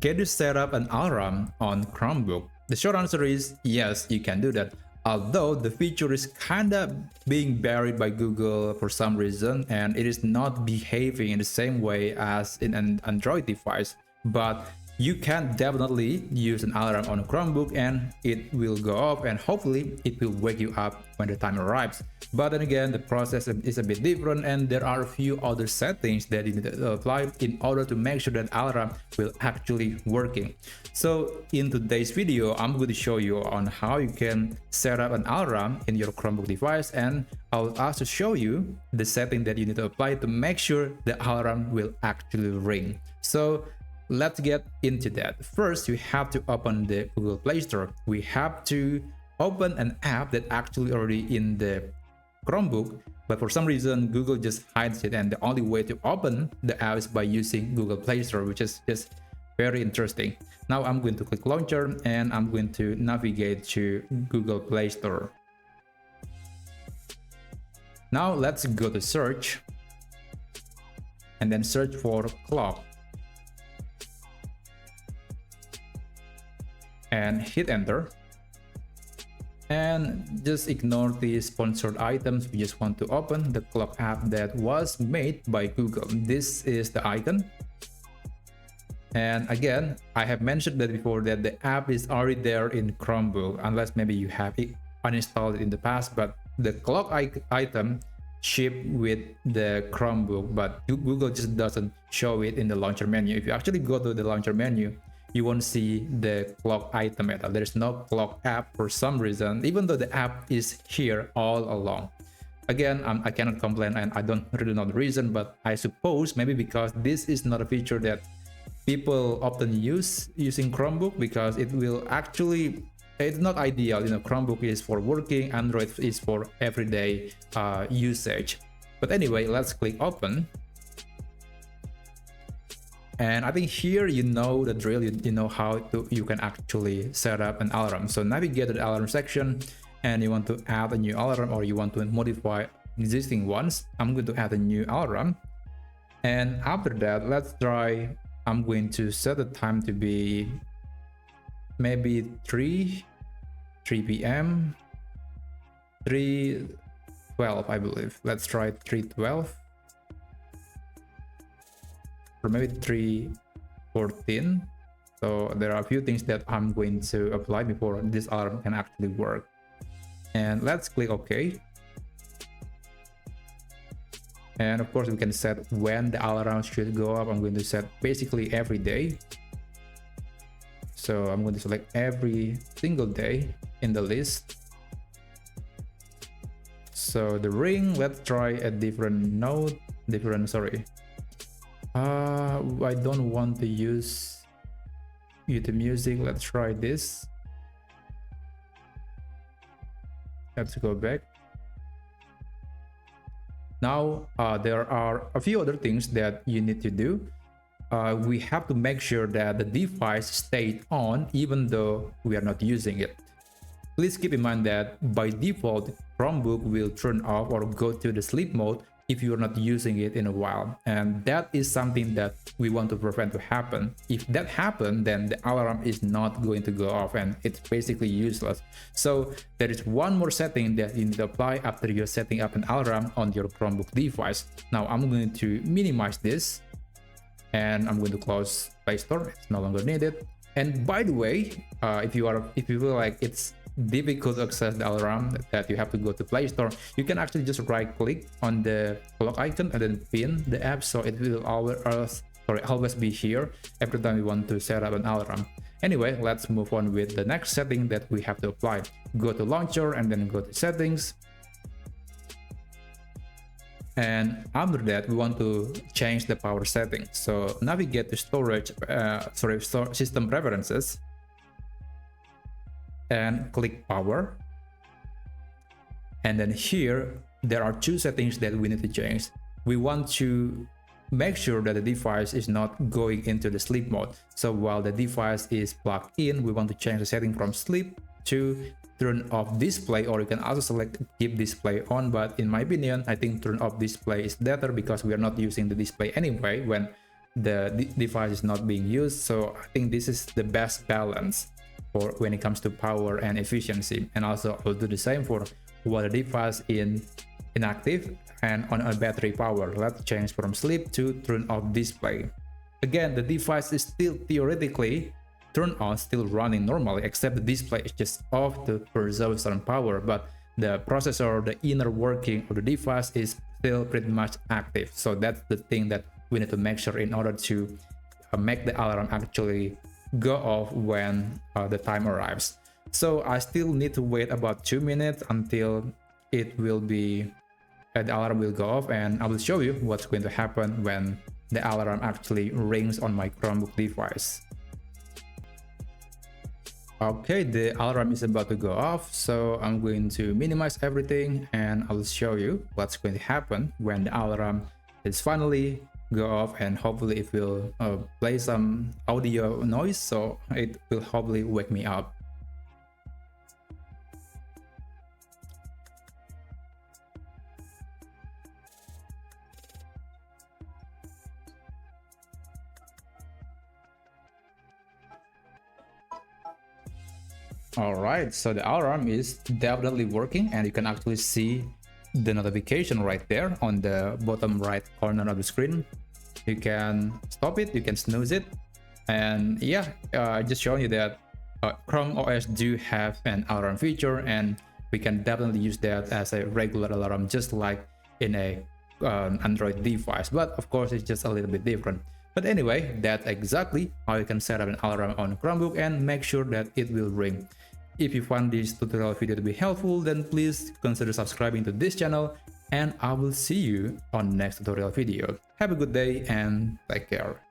can you set up an alarm on Chromebook? The short answer is yes, you can do that. Although the feature is kinda being buried by Google for some reason, and it is not behaving in the same way as in an Android device, but you can definitely use an alarm on a Chromebook and it will go off, and hopefully it will wake you up when the time arrives. But then again, the process is a bit different, and there are a few other settings that you need to apply in order to make sure that alarm will actually working. So in today's video, I'm going to show you on how you can set up an alarm in your Chromebook device, and I'll also show you the setting that you need to apply to make sure the alarm will actually ring. So let's get into that. First, you have to open the Google Play Store. We have to open an app that actually already in the Chromebook, but for some reason Google just hides it, and the only way to open the app is by using Google Play Store, which is just very interesting. Now I'm going to click launcher and I'm going to navigate to Google Play Store. Now let's go to search and then search for clock and hit enter, and just ignore the sponsored items. We just want to open the clock app that was made by Google. This is the icon, and again, I have mentioned that before that the app is already there in Chromebook, unless maybe you have it uninstalled in the past. But the clock item shipped with the Chromebook, but Google just doesn't show it in the launcher menu. If you actually go to the launcher menu, you won't see the clock item at all. There's no clock app for some reason, even though the app is here all along. Again, I cannot complain, and I don't really know the reason, but I suppose maybe because this is not a feature that people often use using Chromebook, because it will actually, it's not ideal. You know, Chromebook is for working, Android is for everyday usage. But anyway, let's click open. And I think here you know the drill. You know how you can actually set up an alarm. So navigate to the alarm section, and you want to add a new alarm, or you want to modify existing ones. I'm going to add a new alarm, and after that, let's try. I'm going to set the time to be maybe 3 p.m. 3:12, I believe. Let's try 3:12. Or maybe 3:14. So there are a few things that I'm going to apply before this alarm can actually work. And let's click OK. And of course, we can set when the alarm should go up. I'm going to set basically every day. So I'm going to select every single day in the list. So the ring, let's try a different note, I don't want to use YouTube Music. Let's try this. Let's go back. Now there are a few other things that you need to do. We have to make sure that the device stays on even though we are not using it. Please keep in mind that by default, Chromebook will turn off or go to the sleep mode if you're not using it in a while, and that is something that we want to prevent to happen. If that happens, then the alarm is not going to go off and it's basically useless. So there is one more setting that you need to apply after you're setting up an alarm on your Chromebook device. Now I'm going to minimize this, and I'm going to close Play Store. It's no longer needed. And by the way, if you feel like it's difficult to access the alarm, that you have to go to Play Store, you can actually just right click on the clock icon and then pin the app, so it will always be here every time you want to set up an alarm. Anyway, let's move on with the next setting that we have to apply. Go to launcher and then go to settings, and after that we want to change the power settings. So navigate to system preferences and click power, and then here there are two settings that we need to change. We want to make sure that the device is not going into the sleep mode. So while the device is plugged in, we want to change the setting from sleep to turn off display, or you can also select keep display on, but in my opinion I think turn off display is better because we are not using the display anyway when the device is not being used. So I think this is the best balance for when it comes to power and efficiency. And also I'll do the same for while the device in inactive and on a battery power. Let's change from sleep to turn off display. Again, the device is still theoretically turned on, still running normally, except the display is just off to preserve some power, but the processor, the inner working of the device is still pretty much active. So that's the thing that we need to make sure in order to make the alarm actually go off when the time arrives. So I still need to wait about 2 minutes until it will be the alarm will go off, and I will show you what's going to happen when the alarm actually rings on my Chromebook device. Okay, the alarm is about to go off, so I'm going to minimize everything and I will show you what's going to happen when the alarm is finally go off, and hopefully it will play some audio noise, so it will hopefully wake me up. Alright, so the alarm is definitely working, and you can actually see the notification right there on the bottom right corner of the screen. You can stop it, you can snooze it, and yeah, just showing you that Chrome OS do have an alarm feature, and we can definitely use that as a regular alarm, just like in a Android device, but of course it's just a little bit different. But anyway, that's exactly how you can set up an alarm on Chromebook and make sure that it will ring. If you found this tutorial video to be helpful, then please consider subscribing to this channel, and I will see you on next tutorial video. Have a good day and take care.